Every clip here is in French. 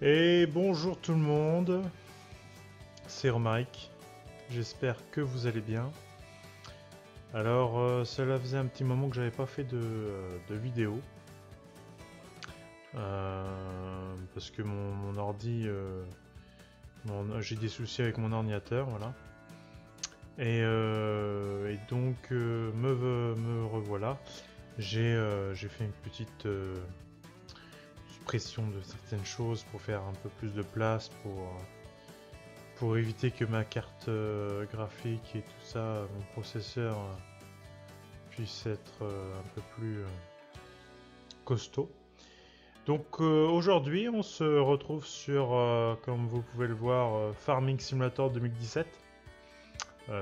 Et bonjour tout le monde, c'est Romaric, j'espère que vous allez bien. Alors cela faisait un petit moment que j'avais pas fait de vidéo, parce que mon ordi, j'ai des soucis avec mon ordinateur, voilà. Et donc me revoilà, j'ai fait une petite suppression de certaines choses pour faire un peu plus de place, pour éviter que ma carte graphique et tout ça, mon processeur puisse être un peu plus costaud. Donc aujourd'hui on se retrouve sur, comme vous pouvez le voir, Farming Simulator 2017,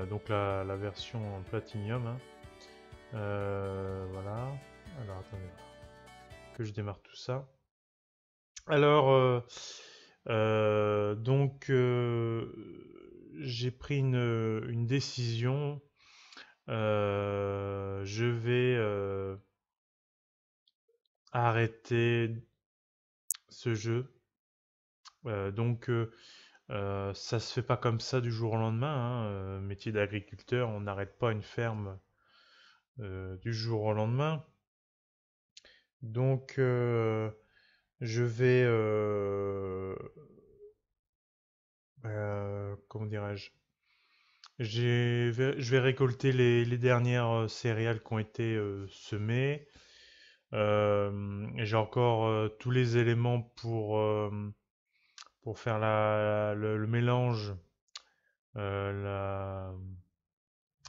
donc la version en Platinum, hein. Voilà, alors attendez que je démarre tout ça. Alors donc j'ai pris une décision. Je vais arrêter ce jeu. Ça se fait pas comme ça du jour au lendemain, hein. Métier d'agriculteur, on n'arrête pas une ferme du jour au lendemain. Donc je vais comment dirais-je? Je vais récolter les dernières céréales qui ont été semées. J'ai encore tous les éléments pour faire le mélange, la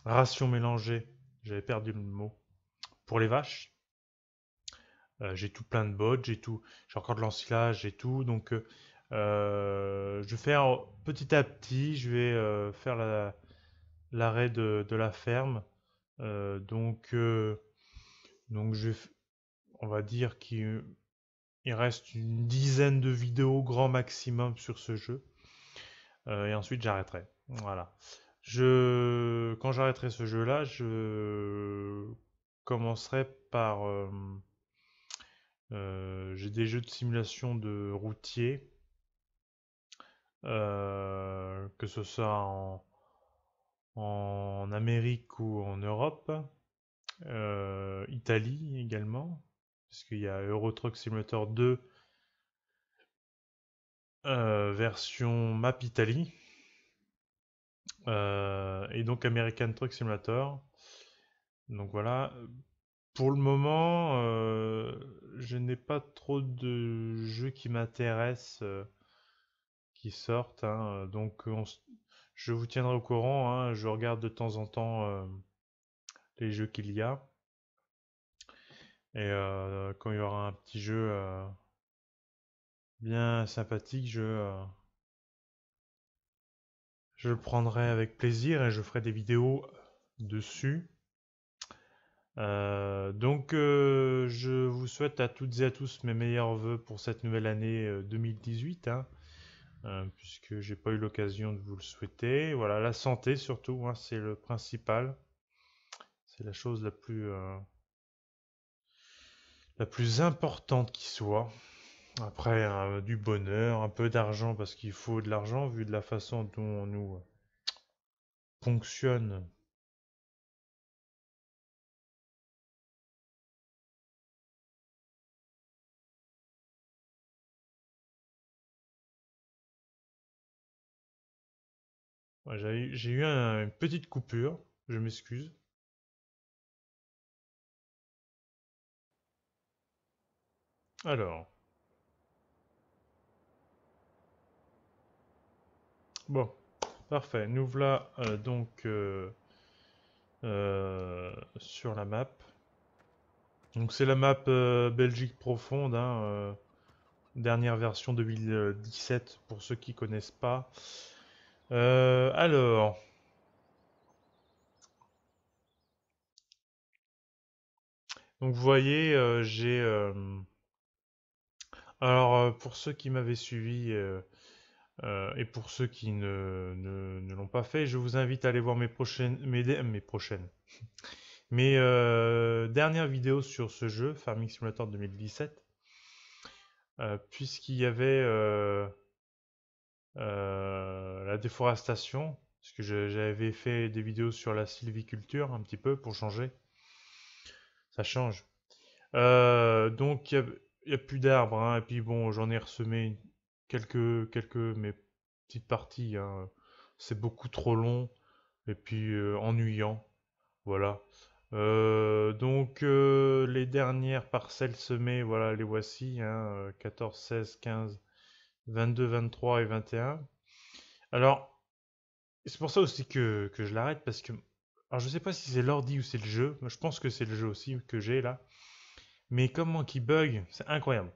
ration mélangée. J'avais perdu le mot. Pour les vaches. J'ai tout plein de bottes, j'ai encore de l'ensilage et tout. Donc je vais faire petit à petit, je vais faire l'arrêt de la ferme. Donc on va dire qu'il reste une dizaine de vidéos grand maximum sur ce jeu. Et ensuite j'arrêterai. Voilà. Quand j'arrêterai ce jeu-là, je commencerai par... j'ai des jeux de simulation de routier, que ce soit en Amérique ou en Europe, Italie également, parce qu'il y a Euro Truck Simulator 2 version Map Italie, et donc American Truck Simulator. Donc voilà. Pour le moment, je n'ai pas trop de jeux qui m'intéressent, qui sortent, hein. Donc je vous tiendrai au courant, hein. Je regarde de temps en temps les jeux qu'il y a. Et quand il y aura un petit jeu bien sympathique, je le prendrai avec plaisir et je ferai des vidéos dessus. Je vous souhaite à toutes et à tous mes meilleurs voeux pour cette nouvelle année 2018, hein, puisque j'ai pas eu l'occasion de vous le souhaiter. Voilà, la santé surtout, hein, c'est le principal. C'est la chose la plus importante qui soit. Après, du bonheur, un peu d'argent, parce qu'il faut de l'argent, vu de la façon dont on nous ponctionne. Ouais, j'ai eu une petite coupure, je m'excuse. Alors, bon, parfait. Nous voilà sur la map. Donc c'est la map Belgique profonde, hein, dernière version 2017 pour ceux qui connaissent pas. Alors, donc vous voyez, pour ceux qui m'avaient suivi et pour ceux qui ne l'ont pas fait, je vous invite à aller voir mes dernières vidéos sur ce jeu, Farming Simulator 2017. puisqu'il y avait la déforestation, parce que j'avais fait des vidéos sur la sylviculture un petit peu pour changer. Ça change. Donc il y a plus d'arbres, hein, et puis bon, j'en ai ressemé quelques mes petites parties, hein. C'est beaucoup trop long et puis ennuyant, voilà. Donc les dernières parcelles semées, voilà, les voici, hein, 14, 16, 15, 22, 23 et 21. Alors, c'est pour ça aussi que je l'arrête, parce que... Alors, je sais pas si c'est l'ordi ou c'est le jeu. Moi, je pense que c'est le jeu aussi que j'ai là. Mais comment qu'il bug, c'est incroyable.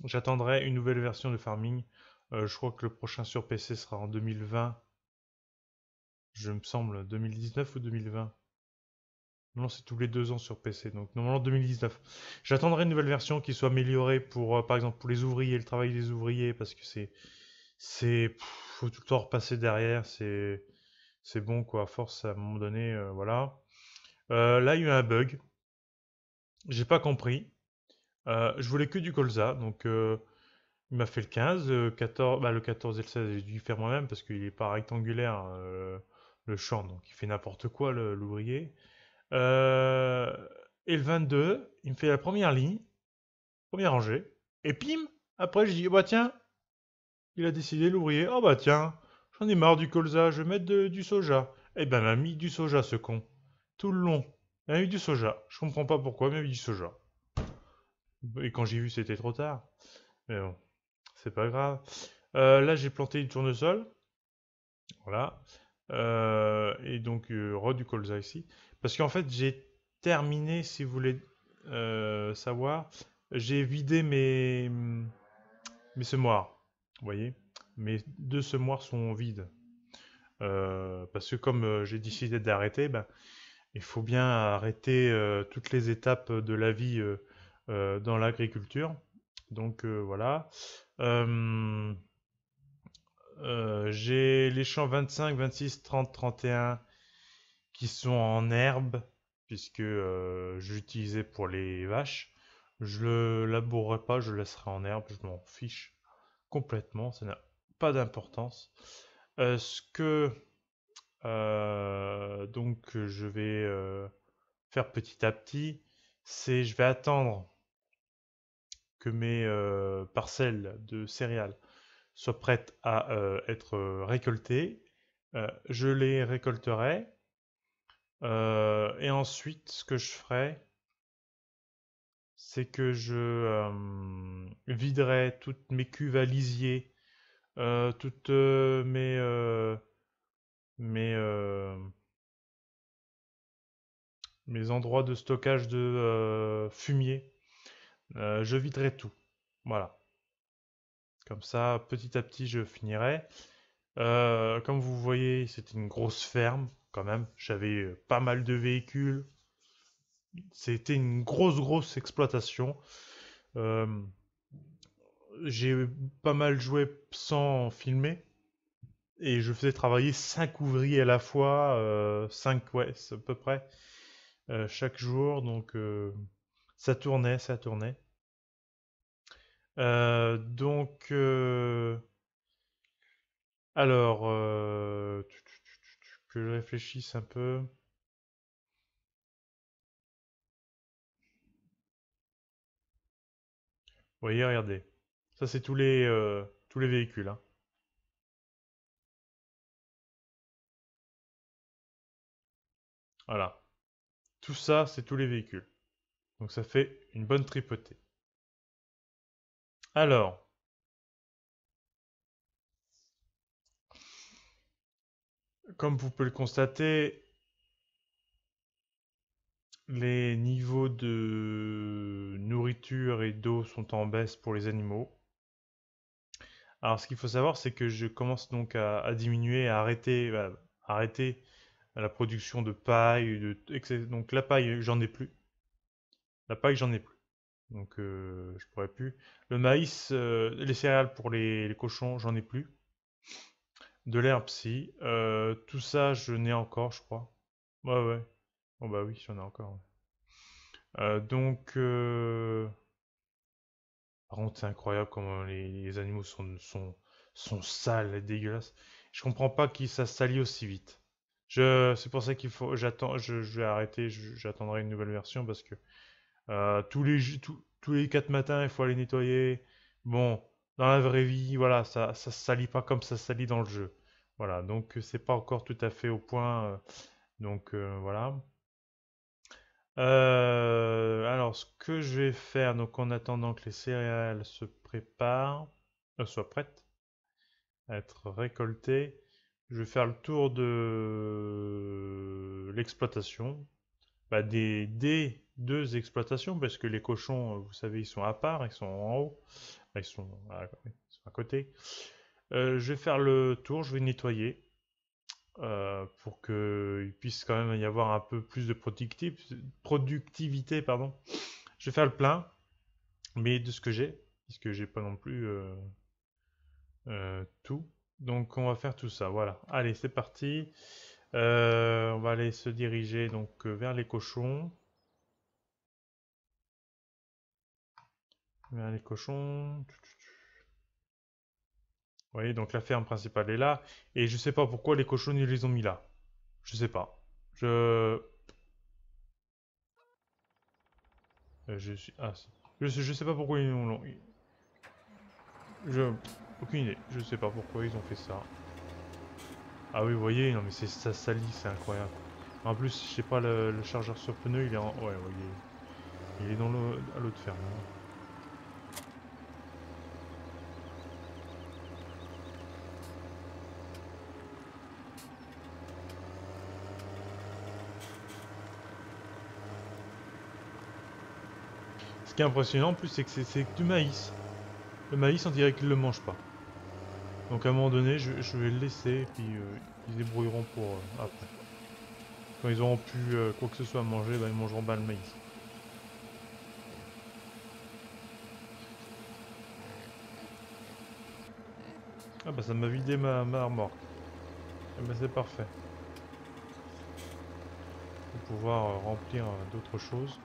J'attendrai une nouvelle version de Farming. Je crois que le prochain sur PC sera en 2020. Je me semble, 2019 ou 2020. Non, c'est tous les 2 ans sur PC, donc normalement 2019. J'attendrai une nouvelle version qui soit améliorée pour, par exemple, pour les ouvriers, le travail des ouvriers, parce que faut tout le temps repasser derrière, c'est bon quoi, à force à un moment donné, voilà. Là, il y a eu un bug, j'ai pas compris. Je voulais que du colza, donc il m'a fait le 15, 14, bah, le 14 et le 16, j'ai dû faire moi-même parce qu'il est pas rectangulaire, le champ, donc il fait n'importe quoi l'ouvrier. Euh, et le 22, il me fait la première ligne, première rangée, et pim, après je dis, oh, bah tiens, il a décidé l'ouvrier, oh bah tiens, j'en ai marre du colza, je vais mettre du soja. Eh ben, il m'a mis du soja ce con, tout le long. Il m'a mis du soja, je comprends pas pourquoi, mais il m'a mis du soja. Et quand j'ai vu, c'était trop tard. Mais bon, c'est pas grave. Là, j'ai planté du tournesol, voilà. Et donc, du colza ici. Parce qu'en fait, j'ai terminé, si vous voulez savoir, j'ai vidé mes semoirs. Vous voyez? Mes 2 semoirs sont vides. Parce que comme j'ai décidé d'arrêter, ben, il faut bien arrêter toutes les étapes de la vie dans l'agriculture. Donc voilà. Euh, j'ai les champs 25, 26, 30, 31 qui sont en herbe, puisque j'utilisais pour les vaches. Je le labourerai pas, je le laisserai en herbe, je m'en fiche complètement, ça n'a pas d'importance. Ce que donc je vais faire petit à petit, c'est je vais attendre que mes parcelles de céréales soient prêtes à être récoltées. Je les récolterai. Et ensuite, ce que je ferai, c'est que je viderai toutes mes cuves à lisier, toutes mes, mes endroits de stockage de fumier. Je viderai tout. Voilà. Comme ça, petit à petit, je finirai. Comme vous voyez, c'était une grosse ferme quand même. J'avais pas mal de véhicules. C'était une grosse exploitation. Euh, j'ai pas mal joué sans filmer. Et je faisais travailler 5 ouvriers à la fois. 5, ouais, c'est à peu près. Chaque jour. Donc ça tournait, ça tournait. Donc alors que je réfléchisse un peu. Vous voyez, regardez. Ça, c'est tous les véhicules, hein. Voilà. Tout ça, c'est tous les véhicules. Donc ça fait une bonne tripotée. Alors, comme vous pouvez le constater, les niveaux de nourriture et d'eau sont en baisse pour les animaux. Alors, ce qu'il faut savoir, c'est que je commence donc à diminuer, arrêter la production de paille. Donc la paille, j'en ai plus. La paille, j'en ai plus. Donc je pourrais plus. Le maïs, les céréales pour les cochons, j'en ai plus. De l'herbe, si. Tout ça, je n'ai encore, je crois. Ouais, ouais. Bon, bah oui, j'en ai encore. Ouais. Donc, Par contre, c'est incroyable comment les animaux sont sales et dégueulasses. Je comprends pas qu'ils ça salit aussi vite. C'est pour ça qu'il faut, je vais arrêter, j'attendrai une nouvelle version parce que tous les 4 matins, il faut aller nettoyer. Bon, dans la vraie vie, voilà, ça se salit pas comme ça se salit dans le jeu. Voilà, donc c'est pas encore tout à fait au point. Donc voilà. Alors, ce que je vais faire, donc en attendant que les céréales se préparent, soient prêtes à être récoltées, je vais faire le tour de l'exploitation. Bah, des deux exploitations, parce que les cochons, vous savez, ils sont à part, ils sont en haut, enfin, ils sont à côté. Je vais faire le tour, je vais nettoyer pour qu'il puisse quand même y avoir un peu plus de productivité, pardon. Je vais faire le plein, mais de ce que j'ai, puisque j'ai pas non plus tout. Donc on va faire tout ça, voilà. Allez, c'est parti. On va aller se diriger donc vers les cochons. Vers les cochons. Vous voyez, donc la ferme principale est là. Et je sais pas pourquoi les cochons ils les ont mis là. Je sais pas. Je suis. Ah, si. Je sais pas pourquoi ils l'ont. Je. Aucune idée. Je sais pas pourquoi ils ont fait ça. Ah oui, vous voyez, non mais ça salit, c'est incroyable. En plus, je sais pas, le chargeur sur pneu, il est en. Ouais, ouais, il est dans à l'autre ferme, hein. Ce qui est impressionnant en plus, c'est que c'est du maïs. Le maïs, on dirait qu'ils le mangent pas. Donc à un moment donné, je vais le laisser, et puis ils se débrouilleront pour après. Quand ils auront pu quoi que ce soit à manger, bah, ils mangeront pas le maïs. Ah bah ça m'a vidé ma remorque. Eh bah c'est parfait. Pour pouvoir remplir d'autres choses.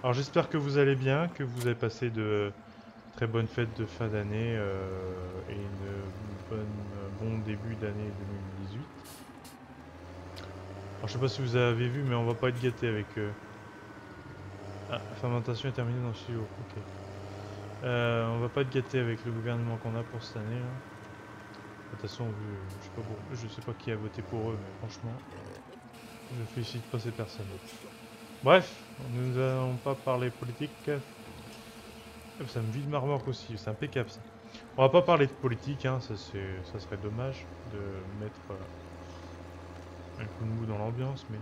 Alors j'espère que vous allez bien, que vous avez passé de très bonnes fêtes de fin d'année et bon début d'année 2018. Alors je sais pas si vous avez vu, mais on va pas être gâté avec... Ah, la fermentation est terminée dans le studio, ok. On va pas être gâté avec le gouvernement qu'on a pour cette année, là. De toute façon, je sais pas qui a voté pour eux, mais franchement, je félicite pas ces personnes. Bref, nous allons pas parler politique. Ça me vide ma remorque aussi, c'est impeccable ça. On va pas parler de politique, hein, ça serait dommage de mettre un coup de mou dans l'ambiance, mais...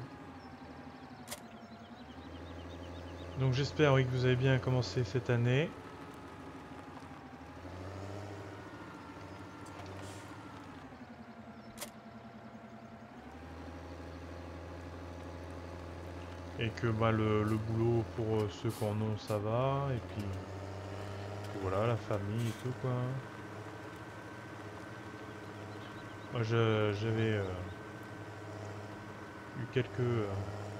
Donc j'espère oui, que vous avez bien commencé cette année. Et que bah, le boulot pour ceux qui en ont, ça va. Et puis voilà, la famille et tout quoi. Moi j'avais eu quelques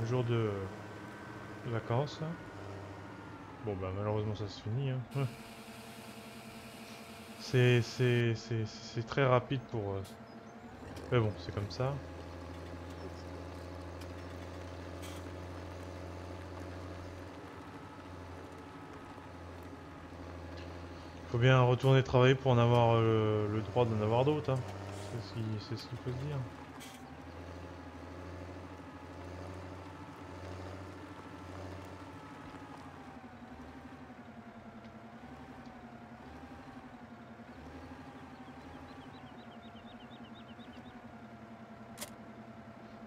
jours de vacances. Bon bah malheureusement ça se finit, hein. C'est très rapide pour... Mais bon, c'est comme ça. Faut bien retourner travailler pour en avoir le droit d'en avoir d'autres, hein. C'est ce qu'il faut se dire.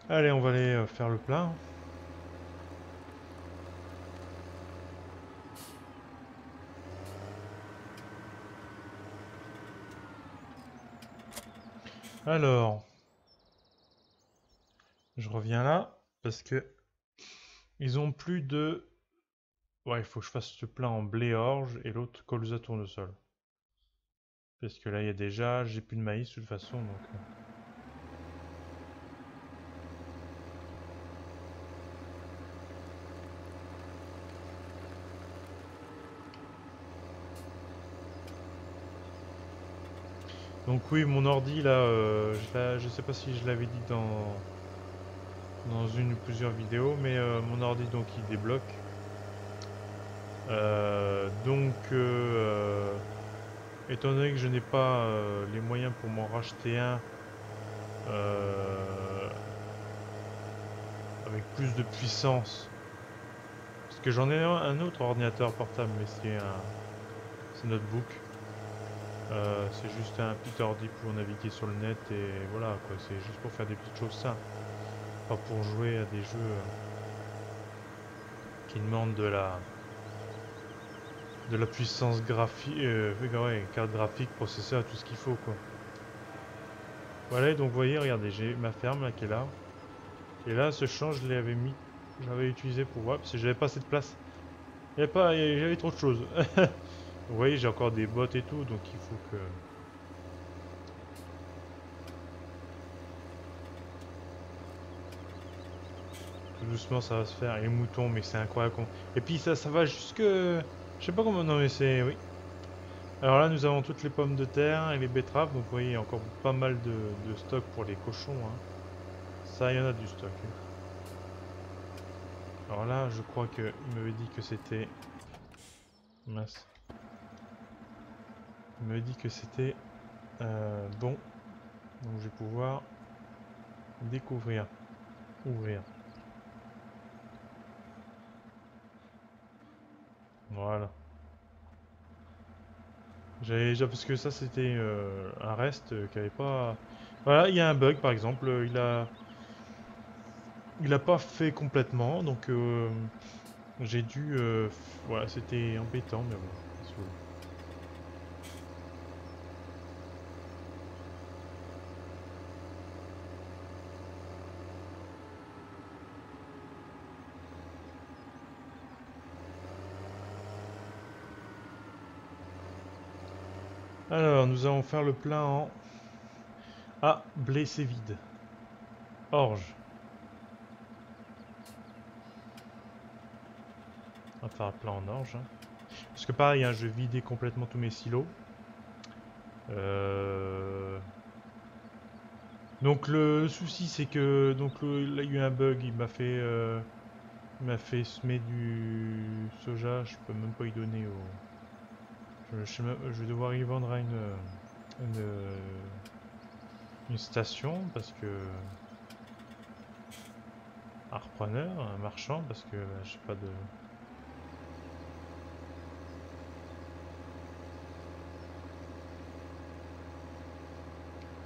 Allez, on va aller faire le plein. Alors, je reviens là, parce que ils ont plus de... Ouais, il faut que je fasse ce plein en blé orge et l'autre colza tournesol. Parce que là, il y a déjà... J'ai plus de maïs de toute façon, donc... Donc oui, mon ordi là, je sais pas si je l'avais dit dans une ou plusieurs vidéos, mais mon ordi donc il débloque. Étant donné que je n'ai pas les moyens pour m'en racheter un euh, avec plus de puissance, parce que j'en ai un autre ordinateur portable, mais c'est notebook. C'est juste un petit ordi pour naviguer sur le net et voilà quoi, c'est juste pour faire des petites choses simples, pas pour jouer à des jeux qui demandent de la puissance graphique, ouais, carte graphique, processeur, tout ce qu'il faut quoi. Voilà, donc vous voyez, regardez, j'ai ma ferme là qui est là. Et là, ce champ, je l'avais mis, j'avais utilisé pour voir, parce que j'avais pas assez de place. Il y avait pas, j'avais trop de choses. Vous voyez, j'ai encore des bottes et tout, donc il faut que... Tout doucement, ça va se faire. Et les moutons, mais c'est incroyable. Et puis ça va jusque... Je sais pas comment... Non mais c'est... Oui. Alors là, nous avons toutes les pommes de terre et les betteraves. Donc vous voyez, il y a encore pas mal de stock pour les cochons. Hein. Ça, il y en a du stock. Alors là, je crois qu'il m'avait dit que c'était... Mince. Il m'avait dit que c'était bon. Donc je vais pouvoir découvrir. Ouvrir. Voilà. Parce que ça c'était un reste qui avait pas. Voilà, il y a un bug par exemple, il a pas fait complètement, donc j'ai dû, voilà, c'était embêtant, mais bon. qu'est-ce que vous voulez. Alors, nous allons faire le plein en. Ah, blé c'est vide. Orge. On va faire le plein en orge. Hein. Parce que pareil, hein, je vidais complètement tous mes silos. Euh, Donc le souci c'est que là, il y a eu un bug, il m'a fait semer du soja, je peux même pas y donner au. Je vais devoir y vendre à une, une station parce que. Un repreneur, un marchand parce que bah, j'ai pas de.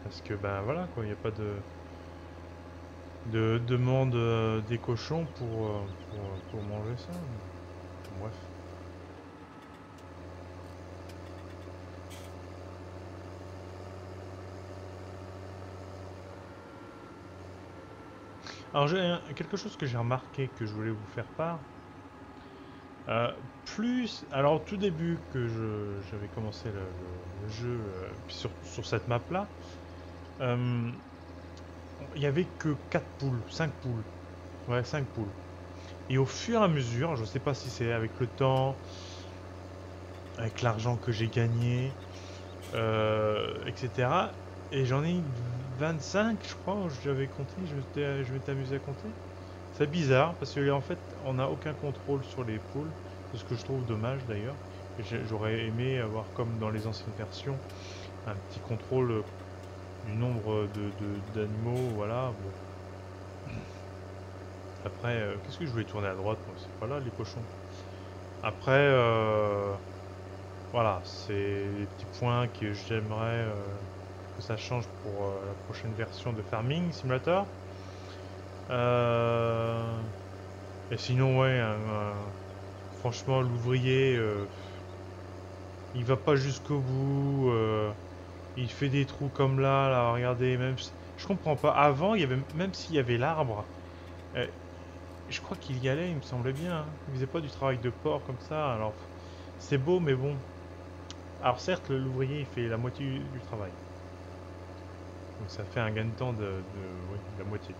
Parce que ben voilà quoi, il n'y a pas de demande des cochons pour manger ça. Bref. Alors j'ai quelque chose que j'ai remarqué que je voulais vous faire part. Euh, alors au tout début que j'avais commencé le jeu puis sur cette map là, euh, il y avait que 4 poules, 5 poules. Ouais, 5 poules. Et au fur et à mesure, je sais pas si c'est avec le temps, avec l'argent que j'ai gagné, etc. Et j'en ai 25, je crois, j'avais compté, je m'étais amusé à compter. C'est bizarre parce que en fait, on n'a aucun contrôle sur les poules, c'est ce que je trouve dommage d'ailleurs. J'aurais aimé avoir, comme dans les anciennes versions, un petit contrôle du nombre d'animaux, voilà. Bon. Après, qu'est-ce que je voulais tourner à droite? Moi, c'est pas là les cochons. Après, voilà, c'est les petits points que j'aimerais que ça change pour la prochaine version de Farming Simulator. Euh, et sinon, ouais, franchement, l'ouvrier, il va pas jusqu'au bout. Il fait des trous comme là, regardez, je comprends pas. Avant, il y avait, même s'il y avait l'arbre, euh, je crois qu'il y allait, il me semblait bien. Hein. Il faisait pas du travail de porc comme ça. Alors, c'est beau, mais bon. Alors certes, l'ouvrier, il fait la moitié du travail. Donc ça fait un gain de temps oui, de la moitié.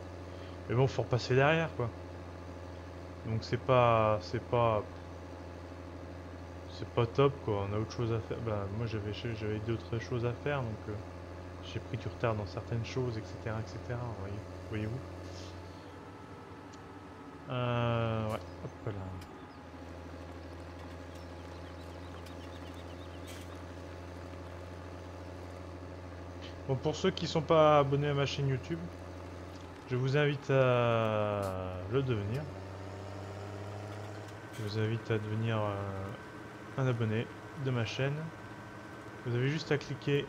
Mais bon, faut repasser derrière, quoi. Donc c'est pas top, quoi. On a autre chose à faire. Bah, moi, j'avais d'autres choses à faire, donc. j'ai pris du retard dans certaines choses, etc. etc. Voyez-vous. Ouais, hop là. Bon, pour ceux qui sont pas abonnés à ma chaîne YouTube, je vous invite à le devenir. Je vous invite à devenir un abonné de ma chaîne. Vous avez juste à cliquer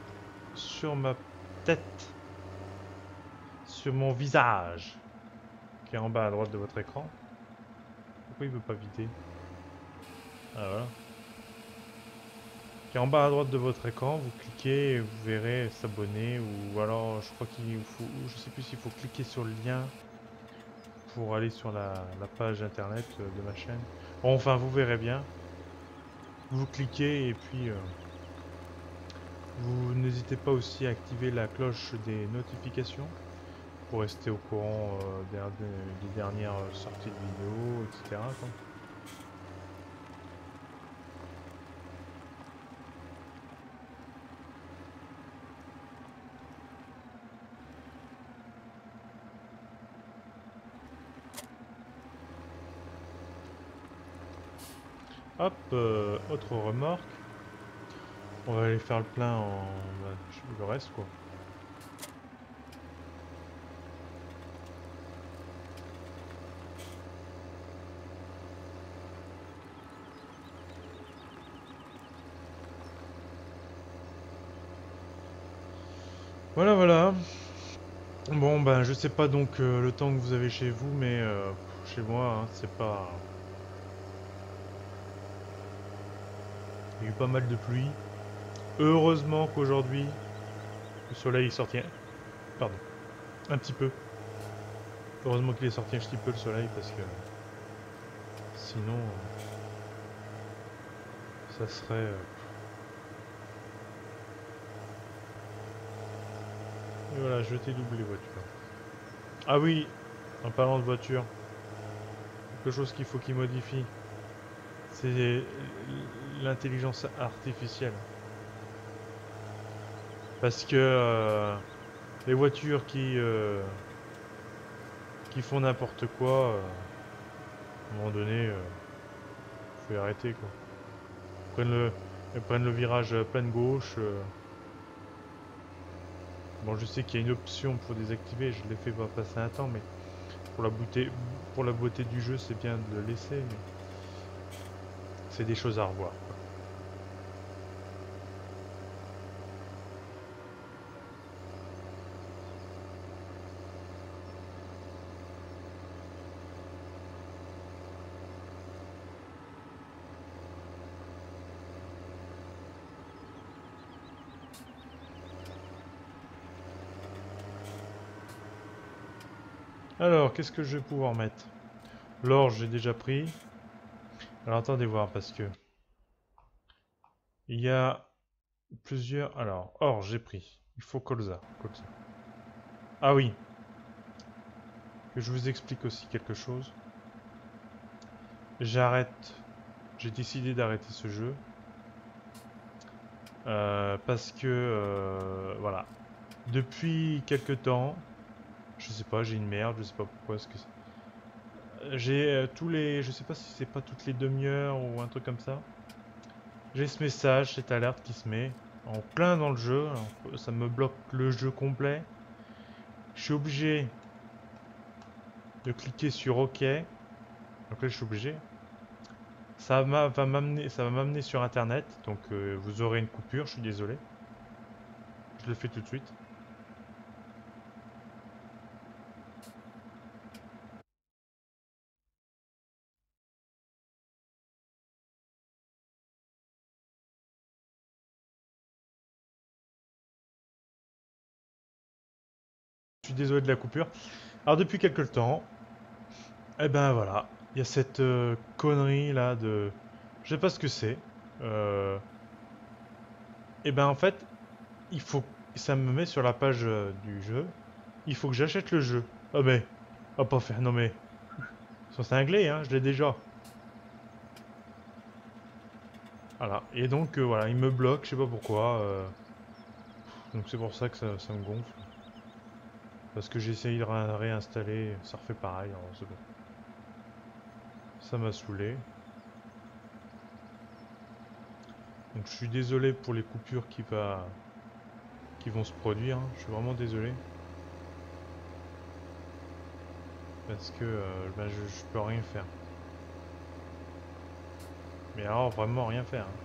sur ma tête, sur mon visage, qui est en bas à droite de votre écran. Pourquoi il veut pas vider? Ah voilà. Qui est en bas à droite de votre écran, vous cliquez et vous verrez s'abonner, ou alors je crois qu'il faut, je sais plus s'il faut cliquer sur le lien pour aller sur la page internet de ma chaîne. Bon, enfin, vous verrez bien. Vous cliquez et puis vous n'hésitez pas aussi à activer la cloche des notifications pour rester au courant des dernières sorties de vidéos, etc. quoi. Hop, autre remorque. On va aller faire le plein en... bah, je sais plus le reste quoi. Voilà, voilà. Bon, ben, je sais pas donc le temps que vous avez chez vous, mais chez moi, hein, c'est pas... Il y a eu pas mal de pluie. Heureusement qu'aujourd'hui, le soleil est sorti... Pardon. Un petit peu. Heureusement qu'il est sorti un petit peu le soleil, parce que... Sinon... ça serait... Et voilà, je t'ai doublé voiture. Ah oui, en parlant de voiture, quelque chose qu'il faut qu'il modifie, c'est l'intelligence artificielle. Parce que les voitures qui font n'importe quoi, à un moment donné, faut y arrêter quoi. Elles prennent le virage pleine gauche. Bon, je sais qu'il y a une option pour désactiver, je l'ai fait pas passer un temps, mais pour la beauté du jeu, c'est bien de le laisser, mais c'est des choses à revoir, quoi. Alors, qu'est-ce que je vais pouvoir mettre? L'or, j'ai déjà pris. Alors, attendez voir, parce que il y a plusieurs... Alors, or, j'ai pris. Il faut colza. Colza. Ah oui, que je vous explique aussi quelque chose. J'arrête. J'ai décidé d'arrêter ce jeu. Parce que, voilà. Depuis quelque temps, je sais pas, j'ai une merde, je sais pas pourquoi. J'ai tous les... Je sais pas si c'est pas toutes les demi-heures ou un truc comme ça. J'ai ce message, cette alerte qui se met en plein dans le jeu. Alors, ça me bloque le jeu complet. Je suis obligé de cliquer sur OK. Donc là, je suis obligé. Ça va m'amener sur Internet. Donc vous aurez une coupure, je suis désolé. Je le fais tout de suite. Je suis désolé de la coupure. Alors depuis quelques temps, eh ben voilà, il y a cette connerie là de... Je sais pas ce que c'est. Euh... Eh ben en fait, il faut... Ça me met sur la page du jeu. Il faut que j'achète le jeu. Ah mais... On va pas faire... Non mais... Ils sont cinglés, hein, je l'ai déjà. Voilà. Et donc voilà, il me bloque, je sais pas pourquoi. Donc c'est pour ça que ça me gonfle. Parce que j'ai essayé de réinstaller, ça refait pareil, alors c'est bon. Ça m'a saoulé. Donc je suis désolé pour les coupures qui vont se produire, hein. Je suis vraiment désolé. Parce que ben, je peux rien faire. Mais alors vraiment rien faire, hein.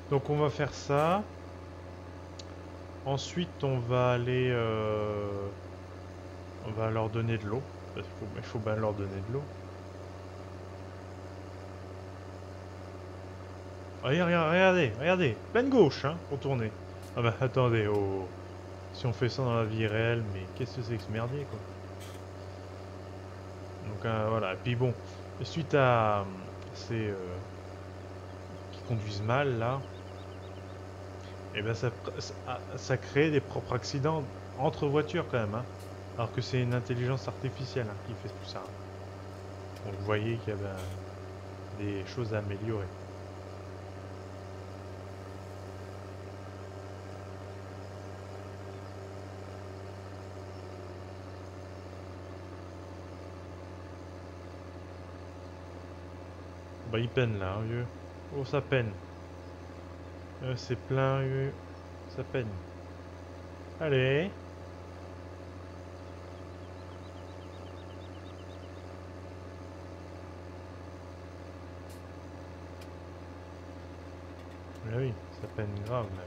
Donc on va faire ça. Ensuite on va aller... on va leur donner de l'eau. Il faut bien leur donner de l'eau. Regardez, pleine gauche, hein, pour tourner. Ah bah attendez, oh. Si on fait ça dans la vie réelle, mais qu'est-ce que c'est que ce merdier, quoi. Donc voilà, et puis bon, suite à ces qui conduisent mal, là, et ben ça crée des propres accidents entre voitures, quand même, hein. Alors que c'est une intelligence artificielle, hein, qui fait tout ça. Donc vous voyez qu'il y a ben, des choses à améliorer. Bah il peine là, hein, vieux. Oh ça peine. C'est plein, vieux. Ça peine. Allez. Mais oui, ça peine grave même.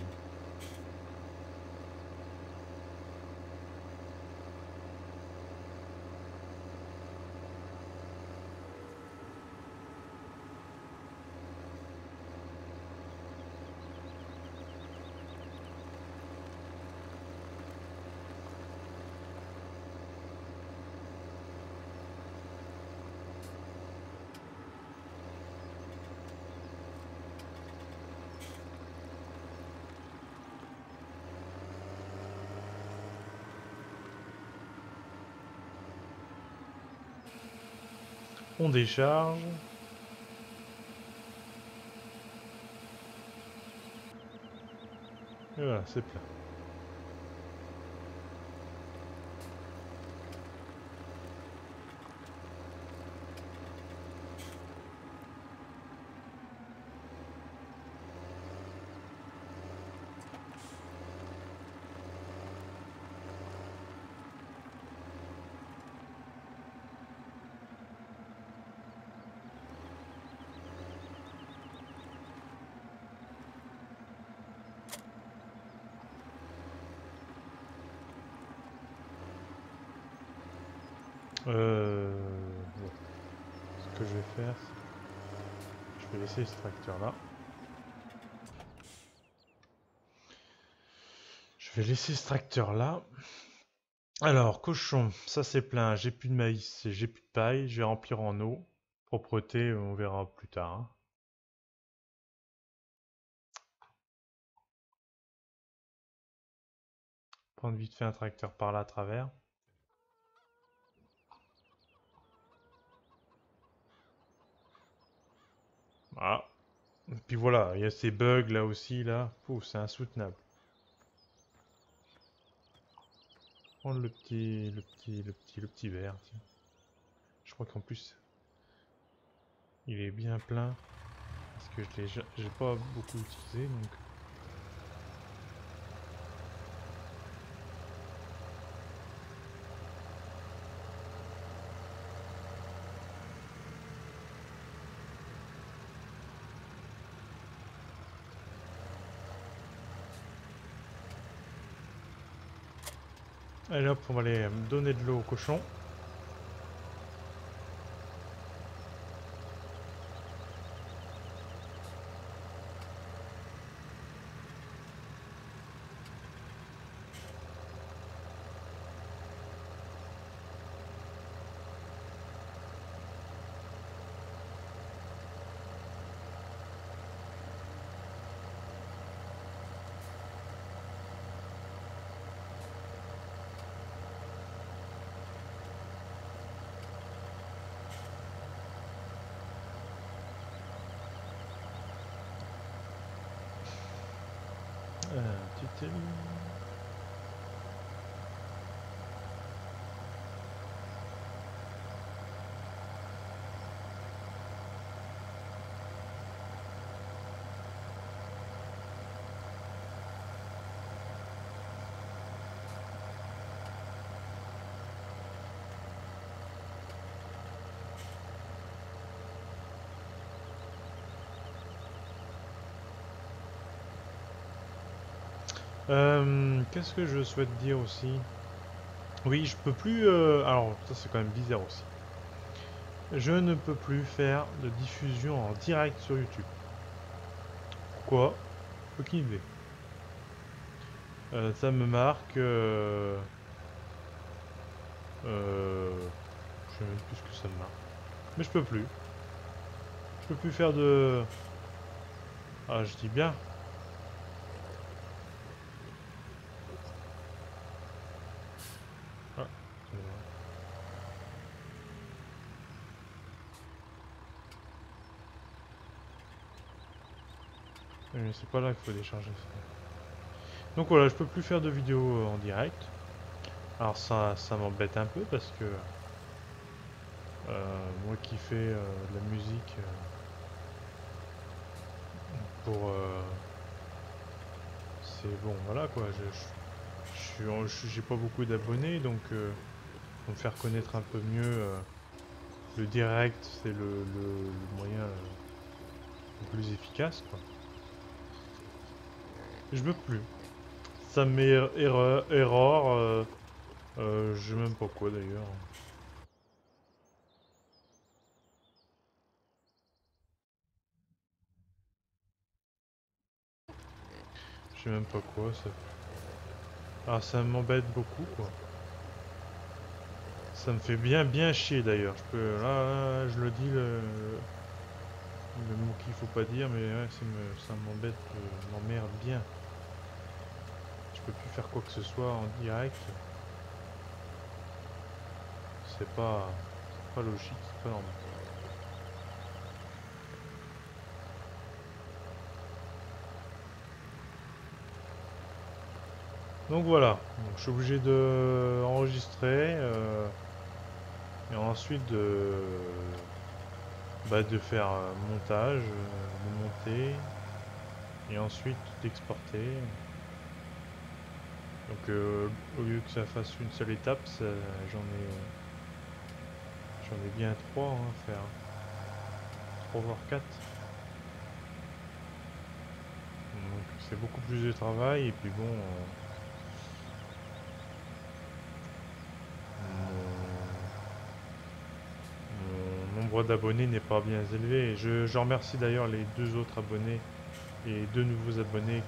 On décharge. Et voilà, c'est plein. Bon. Ce que je vais faire, je vais laisser ce tracteur là. Je vais laisser ce tracteur là. Alors, cochon, ça c'est plein. J'ai plus de maïs, j'ai plus de paille. Je vais remplir en eau. Propreté, on verra plus tard, hein. Prendre vite fait un tracteur par là à travers. Voilà. Et puis voilà, il y a ces bugs là aussi là. Pouf, c'est insoutenable. Prendre le petit verre. Tiens. Je crois qu'en plus, il est bien plein. Parce que j'ai pas beaucoup utilisé donc. Allez hop, on va aller donner de l'eau au cochon. Petit élu. Qu'est-ce que je souhaite dire aussi? Oui, je peux plus. Alors, ça c'est quand même bizarre aussi. Je ne peux plus faire de diffusion en direct sur YouTube. Pourquoi? Aucune idée. Ça me marque. Je sais même plus ce que ça me marque. Mais je peux plus. Je peux plus faire de. Ah, je dis bien. Ah, mais c'est pas là qu'il faut décharger ça. Donc voilà, je peux plus faire de vidéos en direct. Alors ça m'embête un peu parce que moi qui fais de la musique pour c'est bon voilà quoi. J'ai pas beaucoup d'abonnés donc pour me faire connaître un peu mieux, le direct c'est le moyen le plus efficace quoi. Je veux plus. Ça me met erreur, je sais même pas quoi d'ailleurs. Je sais même pas quoi ça. Ah ça m'embête beaucoup quoi. Ça me fait bien chier d'ailleurs. Je peux là, je le dis le mot qu'il faut pas dire mais ouais, ça m'embête, m'emmerde bien. Je peux plus faire quoi que ce soit en direct. C'est pas logique, c'est pas normal. Donc voilà, donc, je suis obligé de enregistrer et ensuite de faire montage, de monter et ensuite d'exporter. Donc au lieu que ça fasse une seule étape, j'en ai bien trois hein, à faire. 3 voire 4. Donc c'est beaucoup plus de travail et puis bon, mon nombre d'abonnés n'est pas bien élevé. Je remercie d'ailleurs les deux autres abonnés et deux nouveaux abonnés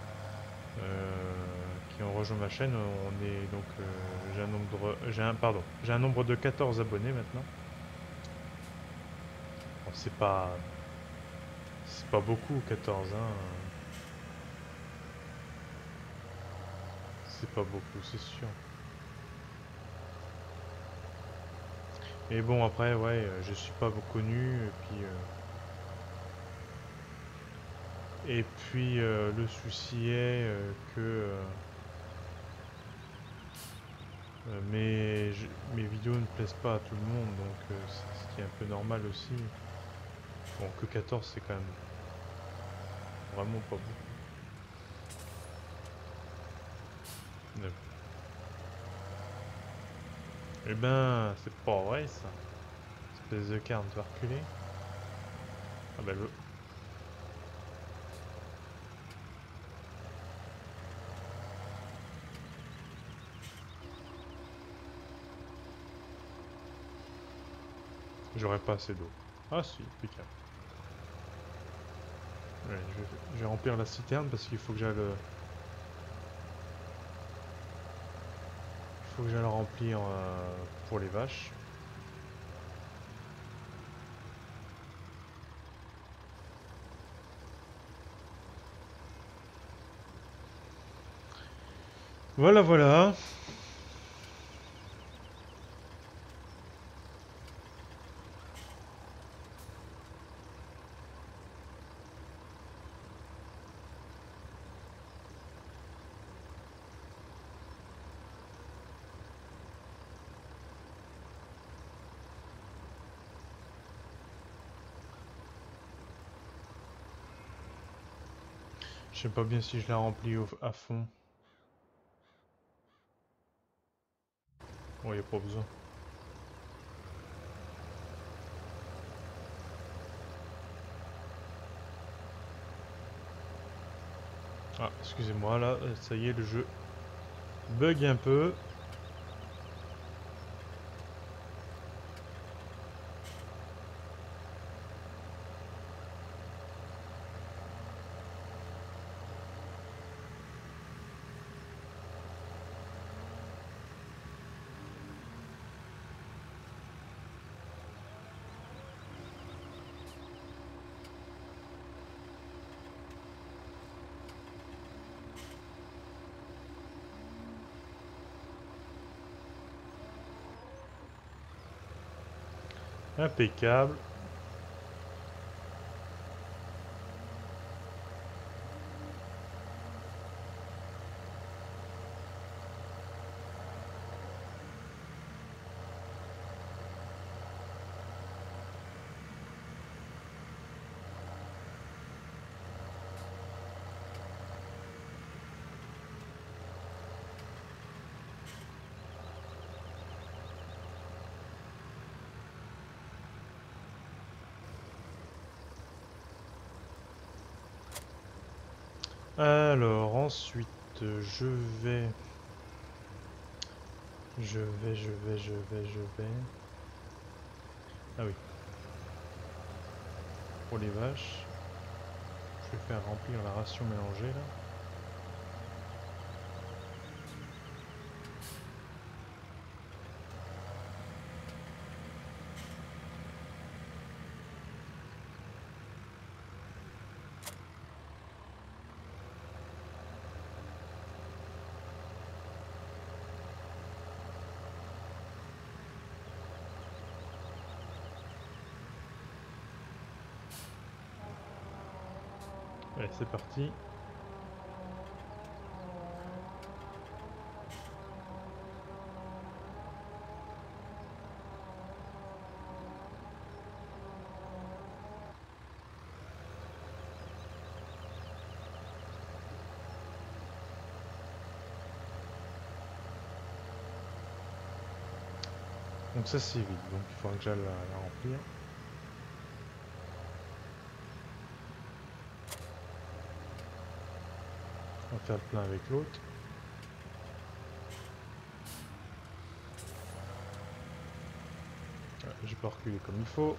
qui ont rejoint ma chaîne. On est donc j'ai un nombre de 14 abonnés maintenant. Bon, c'est pas beaucoup 14 hein. C'est pas beaucoup, c'est sûr. Mais bon après ouais, je suis pas connu et puis le souci est que mes vidéos ne plaisent pas à tout le monde, donc c'est ce qui est un peu normal aussi. Bon, que 14 c'est quand même vraiment pas beaucoup. Mais eh ben, c'est pas vrai ça. Espèce de carne, tu vas reculer. Ah bah j'aurais pas assez d'eau. Ah si, impeccable. Ouais, je vais remplir la citerne parce qu'il faut que j'aille le remplir pour les vaches. Voilà, voilà. Je sais pas bien si je l'ai rempli à fond. Bon, y a pas besoin. Ah, excusez-moi, là, ça y est, le jeu bug un peu. Impeccable. Alors, ensuite, je vais... Je vais... Ah oui. Pour les vaches. Je vais faire remplir la ration mélangée, là. Allez, c'est parti. Donc ça c'est vide, donc il faudra que j'aille la remplir. On va faire le plein avec l'autre. J'ai pas reculé comme il faut.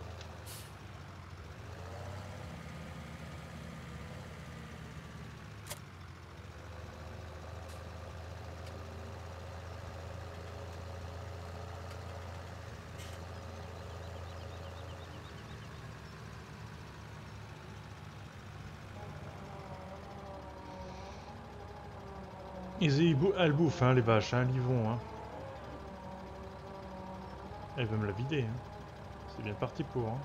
Elles bouffent, hein, les vaches, hein, elles y vont. Hein. Elles veulent me la vider. Hein. C'est bien parti pour. Hein.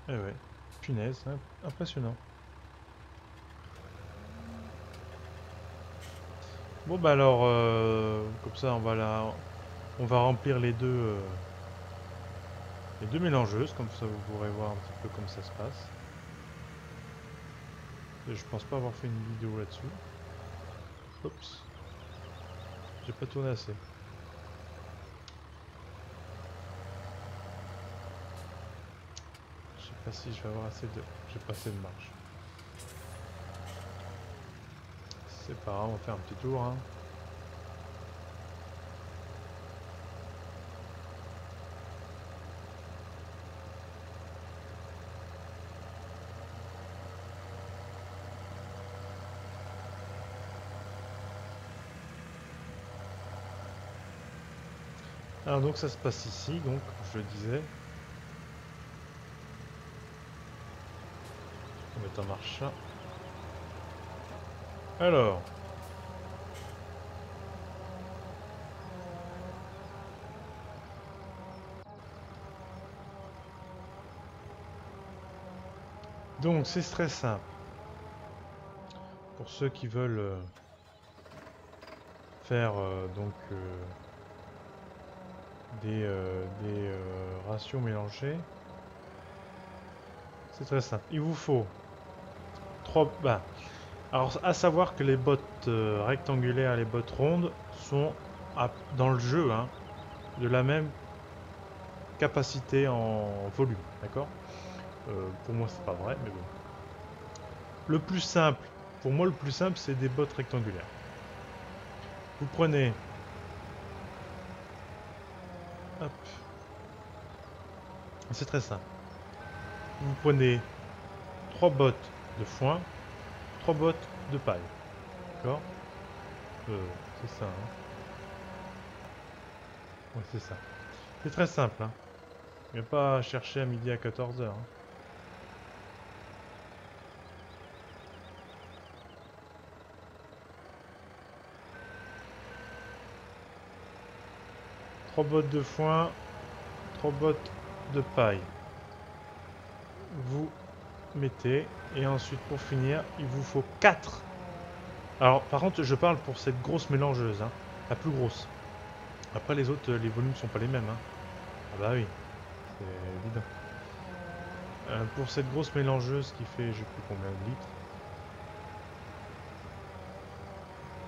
Eh ouais, punaise, hein, impressionnant. Bon bah alors, comme ça on va remplir les deux mélangeuses, comme ça vous pourrez voir un petit peu comme ça se passe. Et je pense pas avoir fait une vidéo là-dessus. Oups, j'ai pas tourné assez. Je sais pas si je vais avoir assez de... J'ai pas assez de marge. C'est pas grave, on va faire un petit tour. Hein. Alors donc ça se passe ici, donc je le disais. On va mettre en marche ça. Alors. Donc c'est très simple. Pour ceux qui veulent faire donc ratios mélangés. C'est très simple. Il vous faut 3... Bah, alors, à savoir que les bottes rectangulaires et les bottes rondes sont, dans le jeu, hein, de la même capacité en volume, d'accord? Pour moi, c'est pas vrai, mais bon. Le plus simple, pour moi, le plus simple, c'est des bottes rectangulaires. Vous prenez... Hop. C'est très simple. Vous prenez 3 bottes de foin, 3 bottes de paille. D'accord? C'est ça, hein. Ouais, c'est ça. C'est très simple, hein. Il n'y a pas à chercher à midi à 14 h, hein. Trois bottes de foin, 3 bottes de paille. Vous mettez, et ensuite pour finir, il vous faut 4. Alors, par contre, je parle pour cette grosse mélangeuse, hein, la plus grosse. Après, les autres, les volumes sont pas les mêmes, hein. Ah bah oui, c'est évident. Pour cette grosse mélangeuse qui fait, je sais plus combien de litres,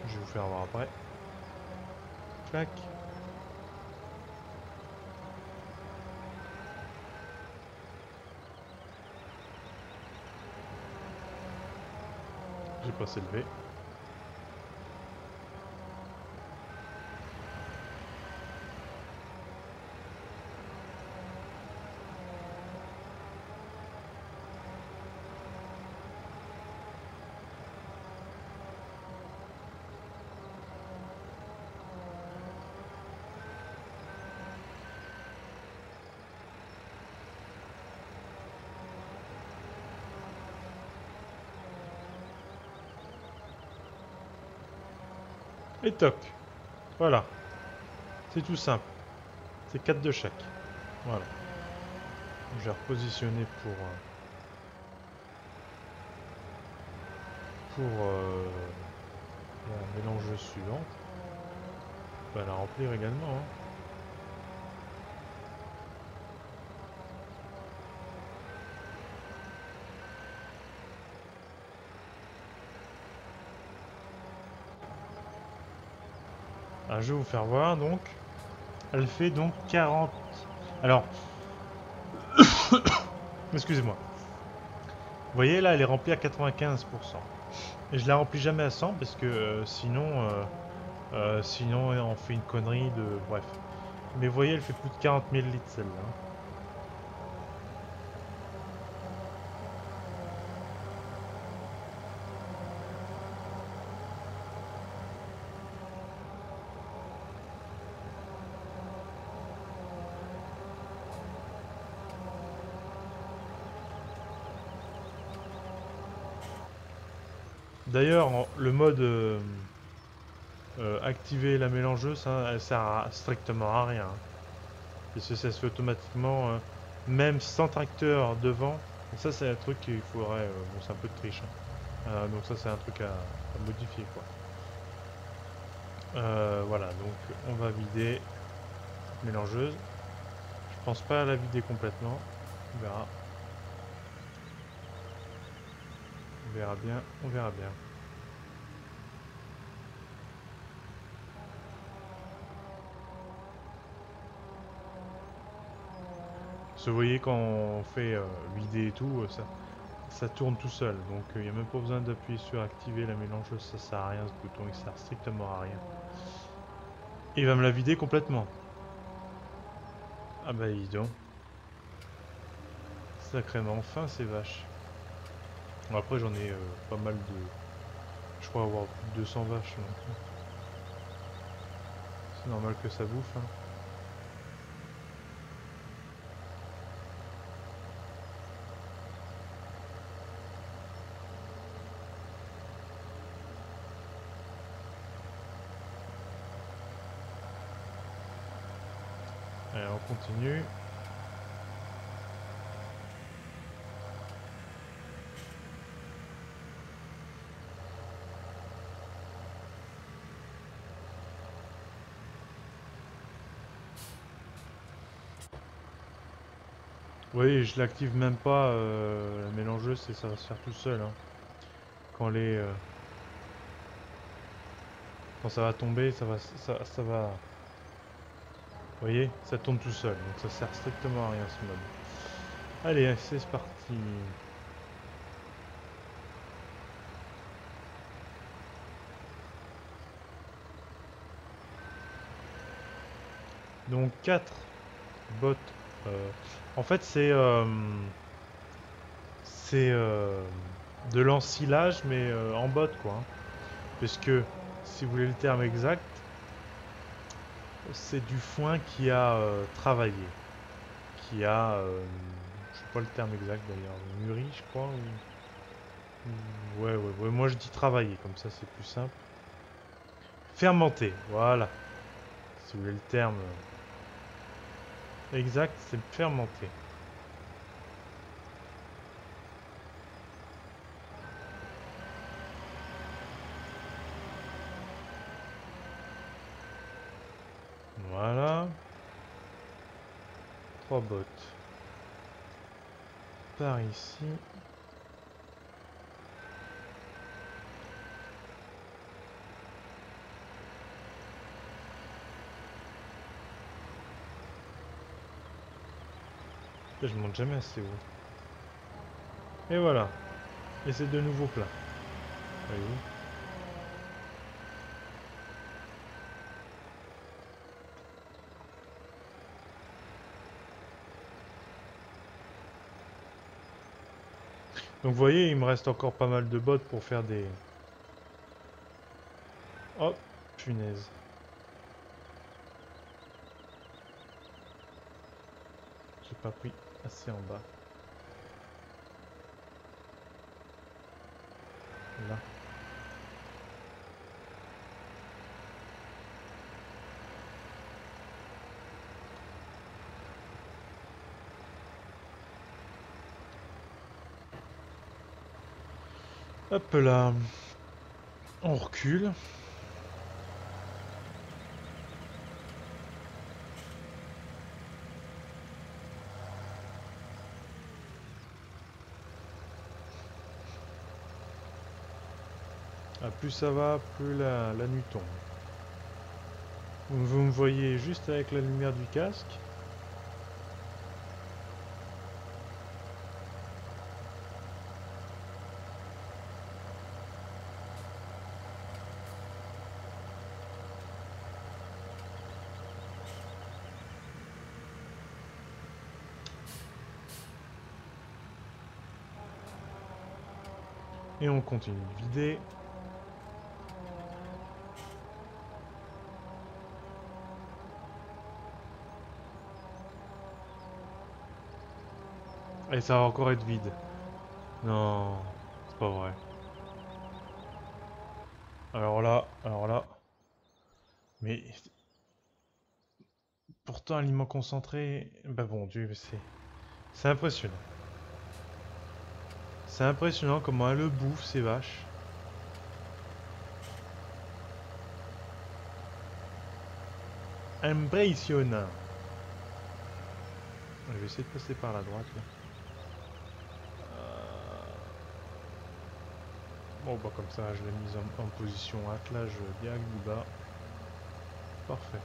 je vais vous faire voir après. Clac. J'ai pas s'élevé. Et toc. Voilà. C'est tout simple. C'est 4 de chaque. Voilà. Je vais repositionner pour la mélangeuse suivante. On va la remplir également, hein. Ah, je vais vous faire voir donc. Elle fait donc 40. Alors, excusez-moi. Vous voyez là, elle est remplie à 95%. Et je la remplis jamais à 100 parce que sinon on fait une connerie de... Bref. Mais vous voyez, elle fait plus de 40 000 litres celle-là, hein. D'ailleurs, le mode activer la mélangeuse, ça, elle sert strictement à rien, hein. Parce que ça se fait automatiquement, même sans tracteur devant. Et ça, c'est un truc qu'il faudrait... bon, c'est un peu de triche, hein. Donc ça, c'est un truc à modifier, quoi. Voilà, donc on va vider cette mélangeuse. Je pense pas à la vider complètement. On verra. On verra bien, on verra bien. Parce que vous voyez, quand on fait vider et tout, ça tourne tout seul. Donc il n'y a même pas besoin d'appuyer sur activer la mélangeuse, ça sert à rien ce bouton, il sert strictement à rien. Et il va me la vider complètement. Ah bah dis donc. Sacrément fin ces vaches. Bon, après j'en ai pas mal de... Je crois avoir plus de 200 vaches. C'est normal que ça bouffe, hein. Allez, on continue. Oui, je l'active même pas, la mélangeuse, et ça va se faire tout seul, hein. Quand quand ça va tomber, ça va... Vous voyez, ça tourne tout seul, donc ça sert strictement à rien ce mode. Allez, c'est parti. Donc 4 bots. euh, En fait, c'est de l'ensilage, mais en bot, quoi, hein. Puisque, si vous voulez le terme exact, c'est du foin qui a travaillé, qui a, je sais pas le terme exact d'ailleurs, mûri, je crois, ouais, ouais, ouais, moi je dis travailler, comme ça c'est plus simple. Fermenté, voilà. Si vous voulez le terme exact, c'est fermenté. Voilà. 3 bottes. Par ici. Je monte jamais assez haut. Et voilà. Et c'est de nouveau plein. Voyez-vous. Donc vous voyez, il me reste encore pas mal de bottes pour faire des... Oh, punaise. J'ai pas pris assez en bas. Là. Hop là. On recule. Ah, plus ça va, plus la nuit tombe. Vous me voyez juste avec la lumière du casque. Et on continue de vider. Et ça va encore être vide. Non, c'est pas vrai. Alors là. Mais pourtant, aliment concentré, bah bon Dieu, c'est impressionnant. C'est impressionnant comment elle le bouffe, ces vaches. Impressionnant. Je vais essayer de passer par la droite là. Bon bah comme ça, je l'ai mise en position attelage direct du bas. Parfait.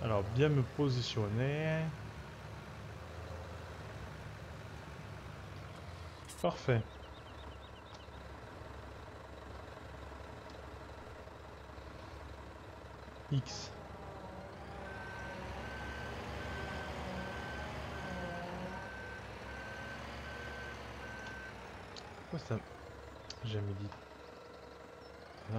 Alors bien me positionner. Parfait. X. Pourquoi ça... J'ai jamais dit. Là.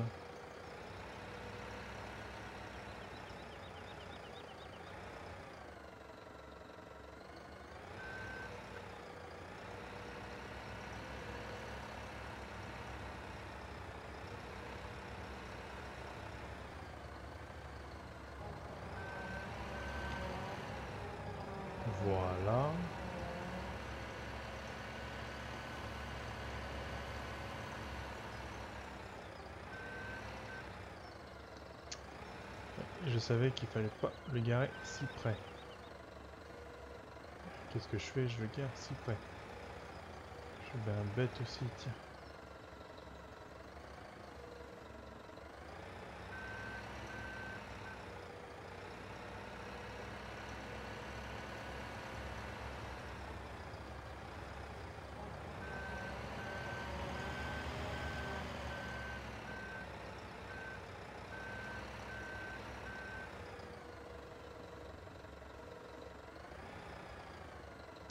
je savais qu'il fallait pas le garer si près. Qu'est-ce que je fais? Je le gare si près. Je suis ben bête aussi, tiens.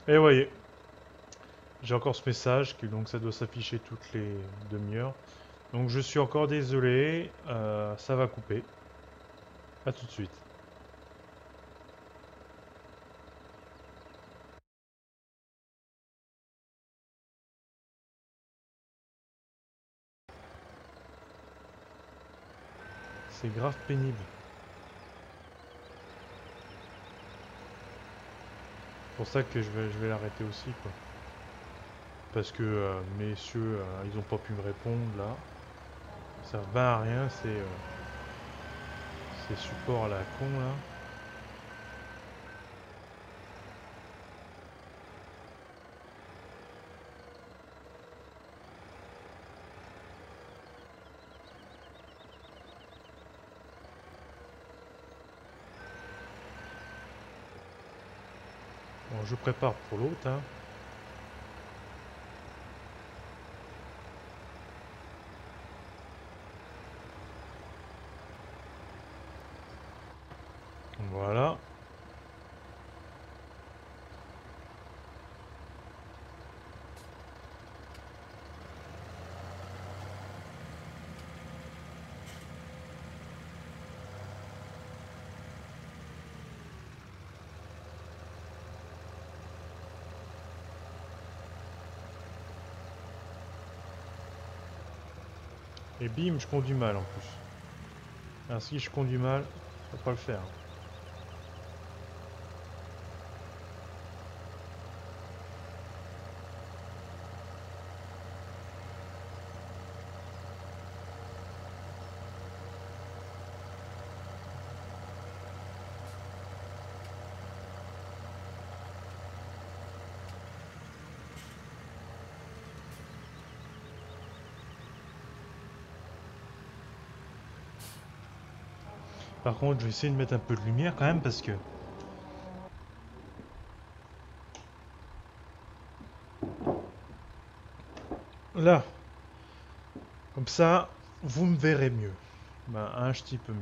Et voyez, j'ai encore ce message, donc ça doit s'afficher toutes les demi-heures. Donc je suis encore désolé, ça va couper. A tout de suite. C'est grave pénible. C'est pour ça que je vais l'arrêter aussi, quoi. Parce que messieurs, ils ont pas pu me répondre là. Ça sert ben à rien, c'est support à la con là. Bon, je prépare pour l'autre, hein. Voilà. Et bim, je conduis mal en plus. Alors si je conduis mal, faut pas le faire. Par contre, je vais essayer de mettre un peu de lumière quand même parce que là, comme ça, vous me verrez mieux. Ben, un petit peu mieux.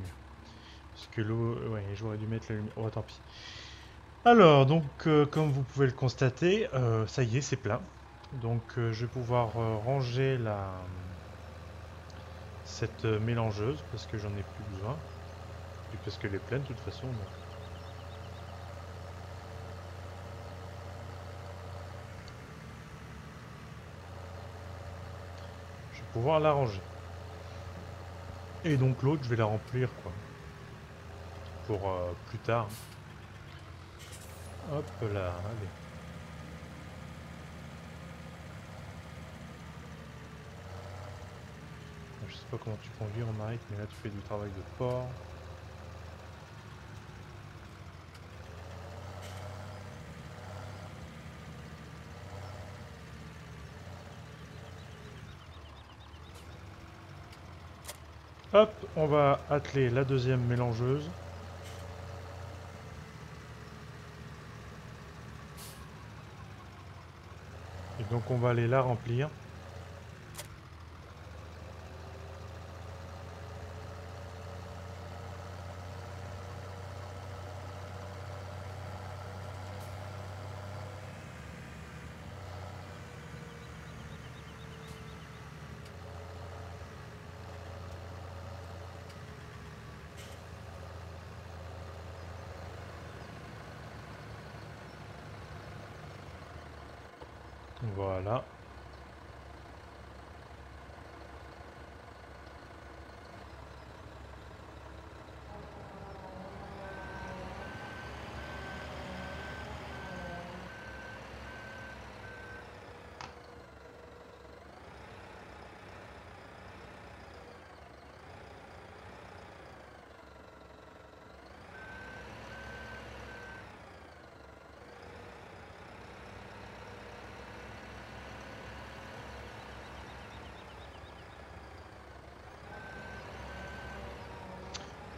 Parce que l'eau, ouais, j'aurais dû mettre la lumière. Oh, tant pis. Alors, donc, comme vous pouvez le constater, ça y est, c'est plein. Donc, je vais pouvoir ranger cette mélangeuse parce que j'en ai plus besoin. Et parce qu'elle est pleine de toute façon. Donc. Je vais pouvoir la ranger. Et donc, l'autre, je vais la remplir, quoi. Pour plus tard. Hop là, allez. Je sais pas comment tu conduis en Mike, mais là tu fais du travail de port. Hop, on va atteler la deuxième mélangeuse. Et donc on va aller la remplir. Voilà.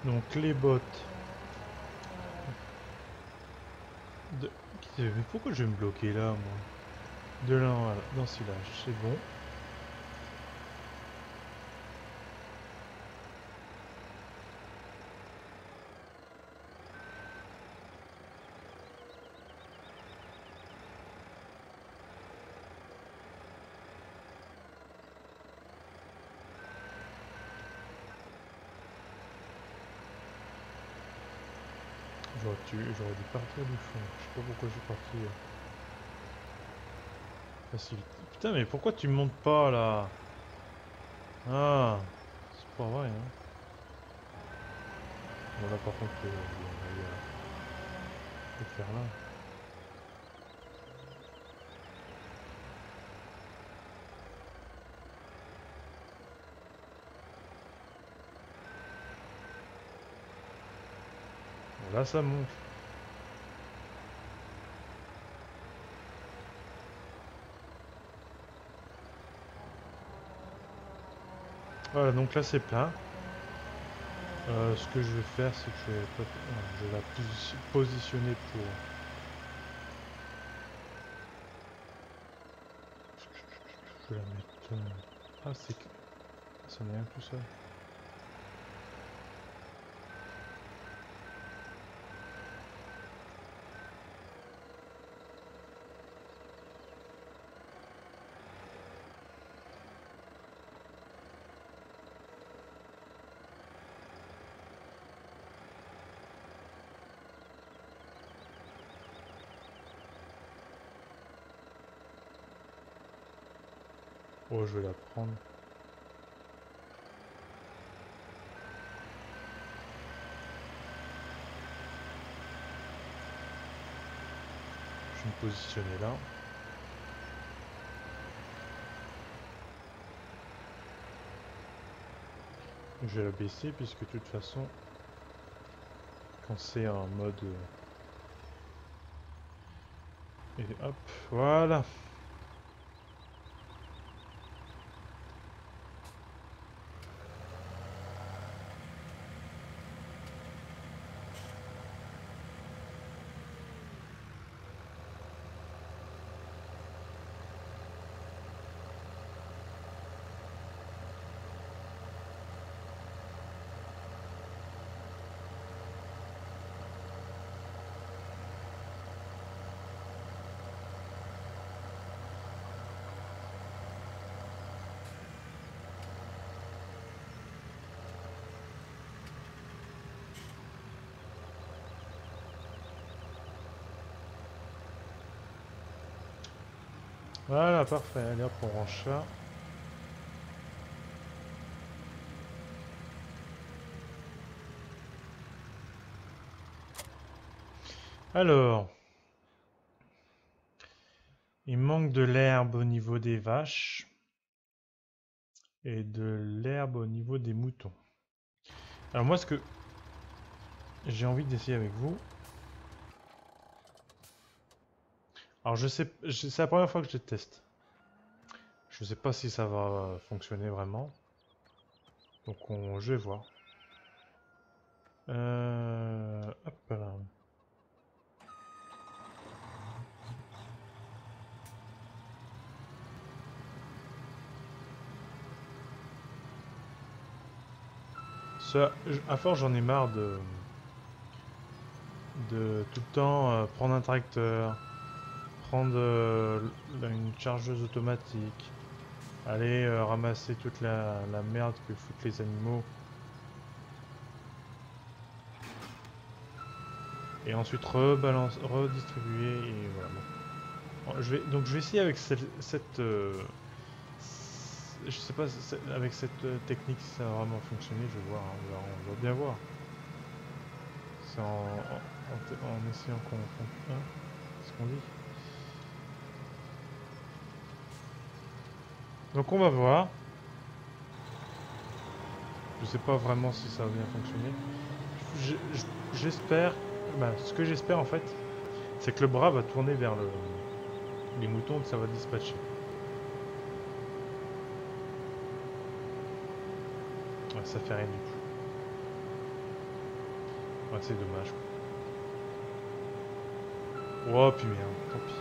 Donc les bottes. De... Mais pourquoi je vais me bloquer là, moi? De là, voilà, d'ensilage, c'est bon. J'aurais dû partir du fond. Je sais pas pourquoi je suis parti. Facilité. Putain, mais pourquoi tu montes pas là? Ah, c'est pas vrai, hein. Bon, là par contre, on va le faire là. Bon, là ça monte. Voilà, donc là c'est plein. Ce que je vais faire, c'est que je vais la positionner pour... Je vais la mettre... Ah, c'est que... Ça n'est rien que tout seul. Oh, je vais la prendre. Je vais me positionner là. Je vais la baisser puisque de toute façon, quand c'est en mode... Et hop, voilà. Voilà, parfait. Allez hop, on range ça. Alors, il manque de l'herbe au niveau des vaches et de l'herbe au niveau des moutons. Alors moi, ce que j'ai envie d'essayer avec vous... Alors je sais, c'est la première fois que je teste. Je sais pas si ça va fonctionner vraiment. Donc je vais voir. Hop là. À force, j'en ai marre de tout le temps prendre un tracteur, prendre une chargeuse automatique, aller ramasser toute la merde que foutent les animaux, et ensuite redistribuer, et voilà. Bon. Donc je vais essayer avec cette je sais pas avec cette technique si ça va vraiment fonctionner, je vais voir, hein, on va bien voir. C'est en essayant hein, ce qu'on dit. Donc on va voir. Je sais pas vraiment si ça va bien fonctionner. J'espère, ce que j'espère en fait, c'est que le bras va tourner vers les moutons que ça va dispatcher. Ouais, ça fait rien du tout. Ouais, c'est dommage. Oh, puis merde, tant pis.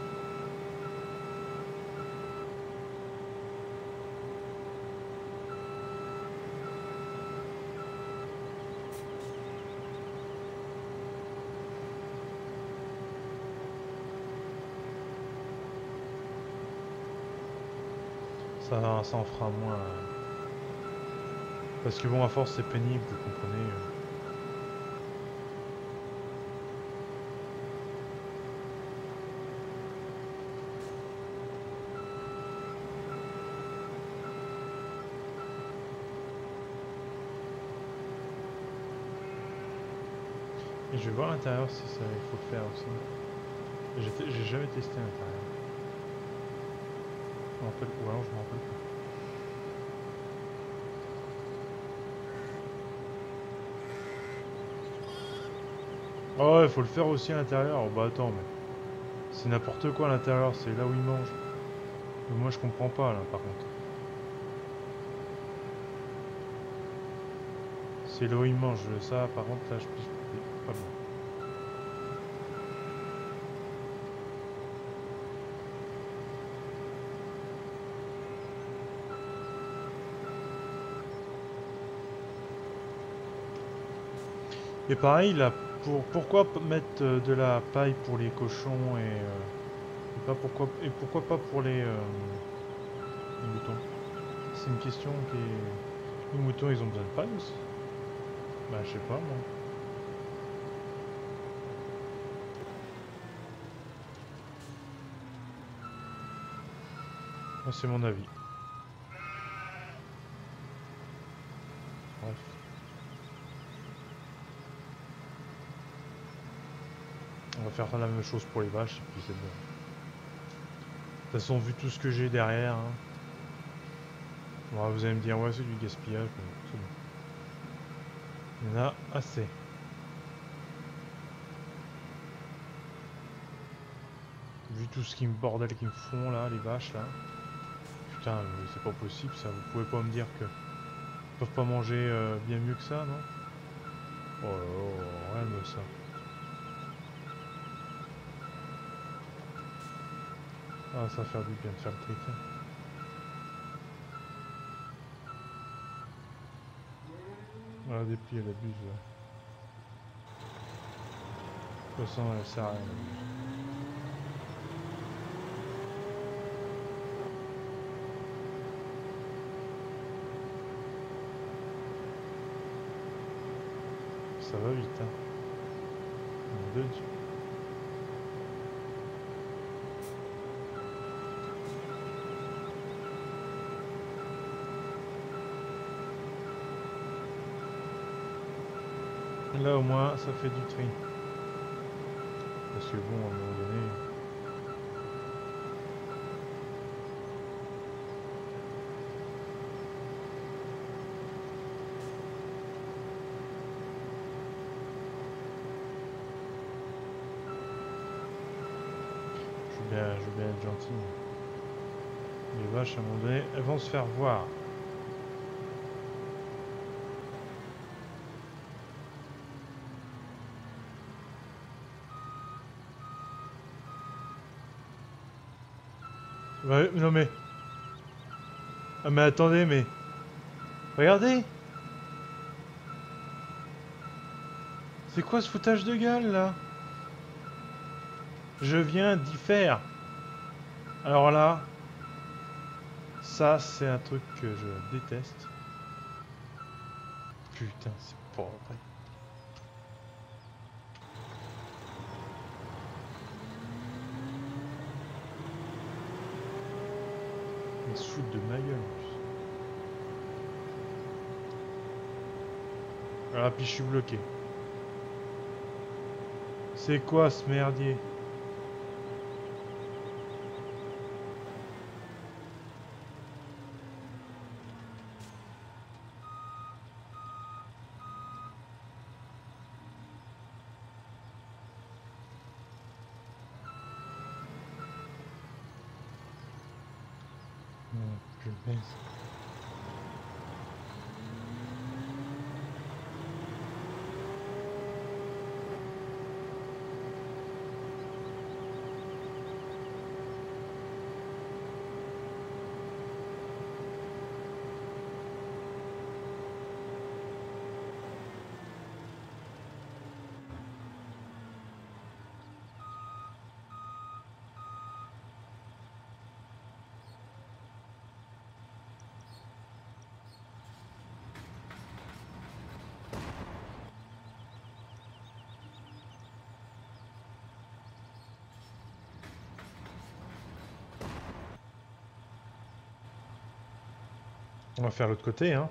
Ça en fera moins. Parce que bon, à force, c'est pénible, vous comprenez. Et je vais voir à l'intérieur si ça il faut le faire aussi. J'ai jamais testé à l'intérieur. Je me rappelle. Ou alors je me rappelle pas. Oh ouais, faut le faire aussi à l'intérieur. Oh, bah attends, mais c'est n'importe quoi à l'intérieur, c'est là où ils mangent. Mais moi je comprends pas là par contre. C'est là où ils mangent, ça par contre là je pige pas bon. Et pareil là, pourquoi mettre de la paille pour les cochons et pourquoi pas pour les moutons? C'est une question qui est. Les moutons ils ont besoin de paille aussi? Bah je sais pas moi. Moi c'est mon avis. Bref. On va faire la même chose pour les vaches et puis c'est bon. De toute façon vu tout ce que j'ai derrière, hein, bon, vous allez me dire ouais c'est du gaspillage, mais c'est bon. Il y en a assez. Vu tout ce qui me bordel qu'ils me font là, les vaches là. Putain, c'est pas possible ça, vous pouvez pas me dire que ils peuvent pas manger bien mieux que ça, non? Oh là là, rien de ça. Ah, ça va faire du bien de faire le tri. Ah, des plis, elle abuse. Ouais. De toute façon, elle sert à rien. Ça va vite, hein. Mon Dieu. Là, au moins, ça fait du tri. Parce que bon, à un moment donné. Je veux bien être gentil. Les vaches, à un moment donné, elles vont se faire voir. Ouais, non mais. Ah mais attendez, mais. Regardez! C'est quoi ce foutage de gueule là? Je viens d'y faire. Alors là, ça c'est un truc que je déteste. Putain, c'est pas vrai. Ils se foutent de ma gueule en plus. Ah, puis je suis bloqué. C'est quoi ce merdier? Je baisse. On va faire l'autre côté, hein.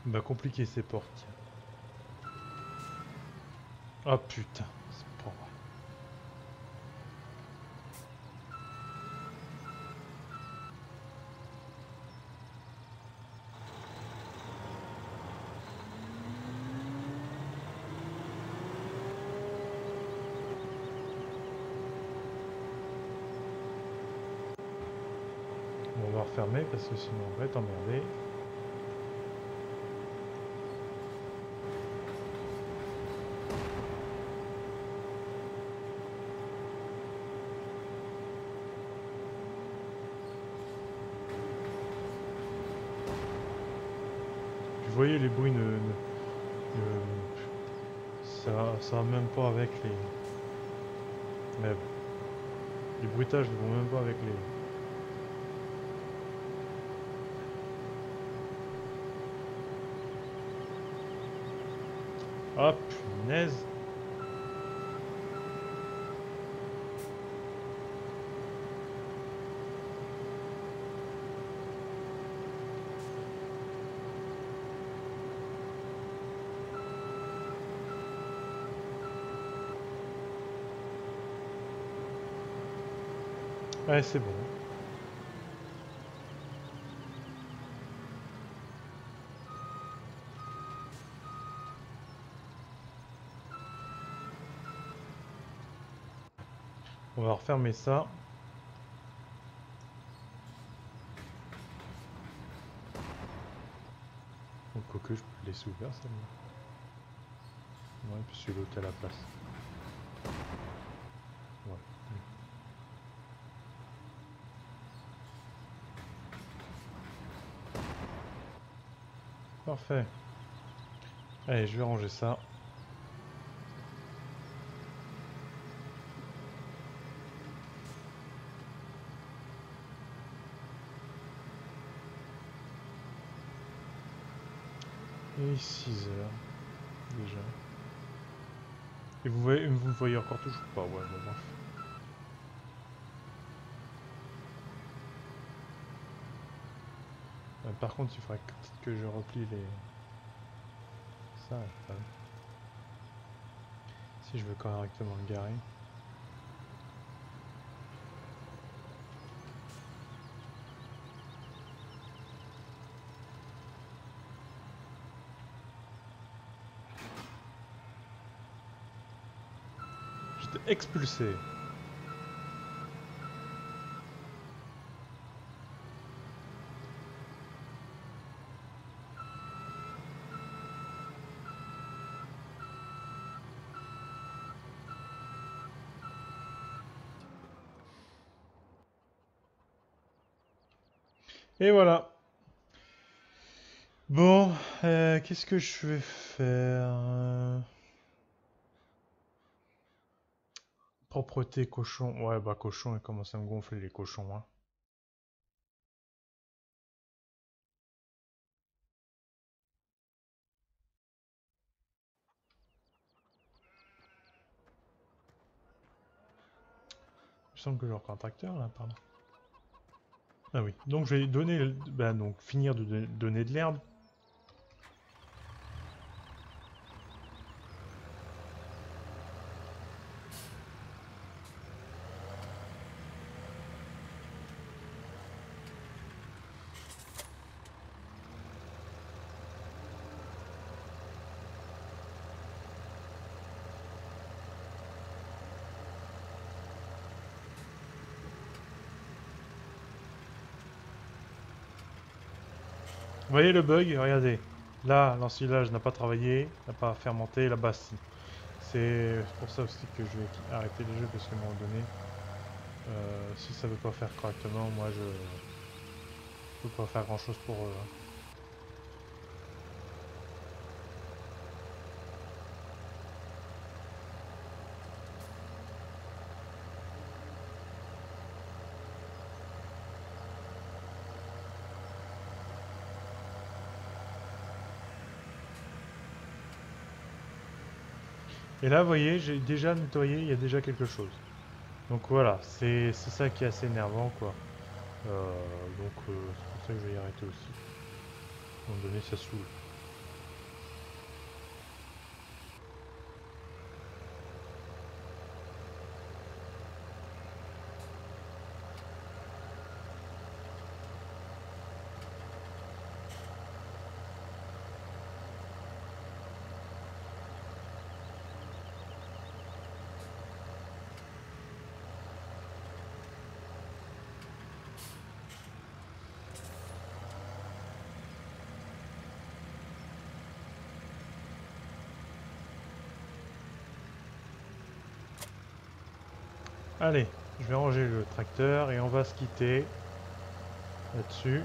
Bah compliqué ces portes. Oh putain, c'est pas vrai. Bon, on va refermer parce que sinon on va être emmerdé. Vous voyez les bruits ça va même pas avec les... Mais les bruitages ne vont même pas avec les... Ah punaise. Ouais, c'est bon. On va refermer ça. Donc, quoique je peux le laisser ouvert celle-là. Ouais, puisque l'autre à la place. Ouais. Parfait. Allez, je vais ranger ça. Et 6 heures déjà. Et vous me voyez encore toujours pas, ouais, bon, bref. Par contre, il faudrait peut-être que je replie les... Ça, ouais. Si je veux correctement le garer. J'étais expulsé. Et voilà. Bon, qu'est-ce que je vais faire? Propreté cochon. Ouais, bah cochon, il commence à me gonfler les cochons, hein. Il me semble que j'ai encore un tracteur là, pardon. Ah oui, donc je vais donner, bah, donc finir de donner de l'herbe. voyez le bug? Regardez. Là, l'ensilage n'a pas travaillé, n'a pas fermenté, là-bas si. C'est pour ça aussi que je vais arrêter le jeu parce qu'à un moment donné, si ça veut pas faire correctement, moi je peux pas faire grand chose pour eux. Et là, vous voyez, j'ai déjà nettoyé, il y a déjà quelque chose. Donc voilà, c'est ça qui est assez énervant, quoi. C'est pour ça que je vais y arrêter aussi. À un moment donné, ça saoule. Allez, je vais ranger le tracteur et on va se quitter là-dessus.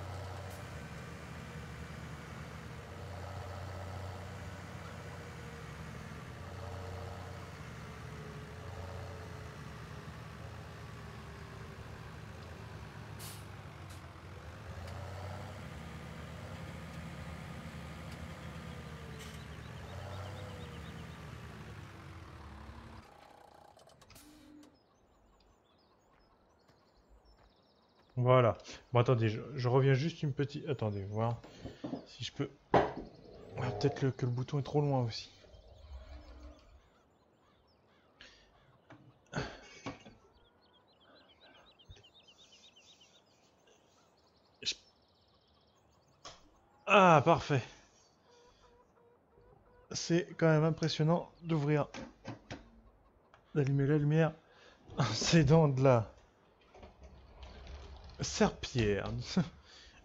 Voilà. Bon, attendez, je reviens juste une petite... Attendez, voir si je peux... Ah, peut-être que le bouton est trop loin aussi. Ah, parfait. C'est quand même impressionnant d'ouvrir, d'allumer la lumière. C'est dans de la serpillière.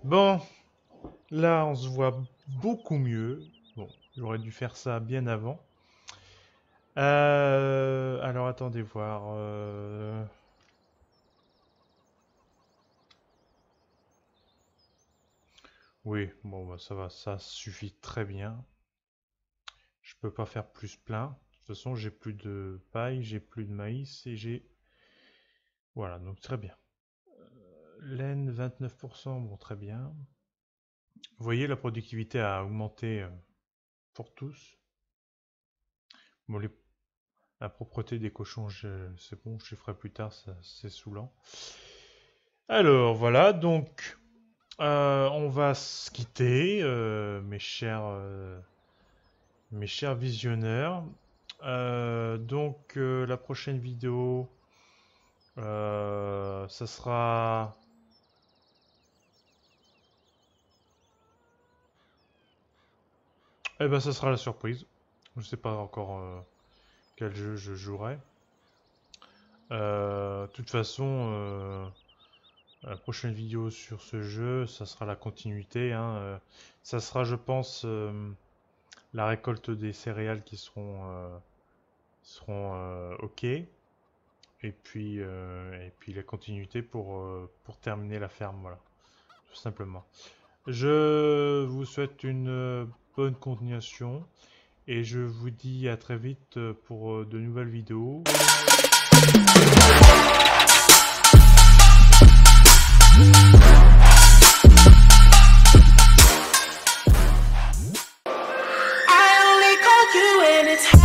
Bon, là on se voit beaucoup mieux. Bon, j'aurais dû faire ça bien avant. Alors attendez voir. Oui, bon bah, ça va, ça suffit très bien. Je peux pas faire plus plein. De toute façon, j'ai plus de paille, j'ai plus de maïs et j'ai... Voilà, donc très bien. Laine 29%, bon très bien. Vous voyez, la productivité a augmenté pour tous. Bon, la propreté des cochons, c'est bon, je les ferai plus tard, c'est saoulant. Alors voilà, donc on va se quitter, mes chers visionneurs. Donc la prochaine vidéo, ça sera... Eh ben, ça sera la surprise. Je sais pas encore quel jeu je jouerai. De toute façon, la prochaine vidéo sur ce jeu, ça sera la continuité. Hein, ça sera, je pense, la récolte des céréales qui seront OK. Et puis la continuité pour terminer la ferme, voilà. Tout simplement. Je vous souhaite une bonne continuation. Et je vous dis à très vite pour de nouvelles vidéos. I only call you when it's